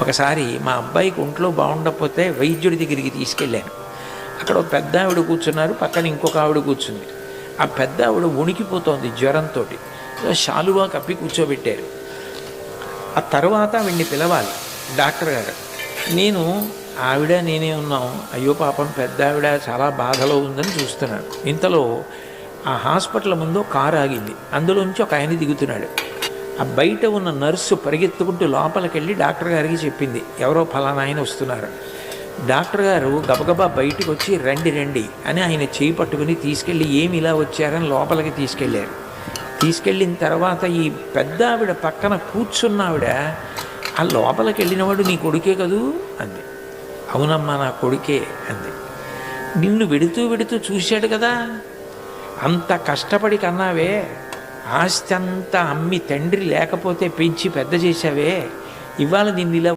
ఒకసారి మా అబ్బాయికి ఒంట్లో బాగుండకపోతే వైద్యుడి దగ్గరికి తీసుకెళ్ళాను. అక్కడ ఒక పెద్ద ఆవిడ కూర్చున్నారు, పక్కన ఇంకొక ఆవిడ కూర్చుంది. ఆ పెద్ద ఆవిడ వణికిపోతోంది జ్వరంతో. శాలువా కప్పి కూర్చోబెట్టారు. ఆ తర్వాత ఆవిడ్ని పిలవాలి డాక్టర్ గారు. నేనే ఉన్నాం. అయ్యో పాపం పెద్ద ఆవిడ చాలా బాధలో ఉందని చూస్తున్నాను. ఇంతలో ఆ హాస్పిటల్ ముందు కారు ఆగింది. అందులోంచి ఒక ఆయన దిగుతున్నాడు. ఆ బయట ఉన్న నర్సు పరిగెత్తుకుంటూ లోపలికి వెళ్ళి డాక్టర్ గారికి చెప్పింది, ఎవరో ఫలానా ఆయన వస్తున్నారు. డాక్టర్ గారు గబగబా బయటకు వచ్చి రండి రండి అని ఆయన చేయి పట్టుకుని తీసుకెళ్ళి ఏమి ఇలా వచ్చారని లోపలికి తీసుకెళ్ళారు. తీసుకెళ్ళిన తర్వాత ఈ పెద్ద ఆవిడ పక్కన కూర్చున్న ఆవిడ, ఆ లోపలికి వెళ్ళినవాడు నీ కొడుకే కదూ అంది. అవునమ్మా నా కొడుకే అంది. నిన్ను వెడుతూ చూశాడు కదా, అంత కష్టపడి కన్నావే, ఆస్తి అంతా అమ్మి తండ్రి లేకపోతే పెంచి పెద్ద చేశావే, ఇవాళ నిన్ను ఇలా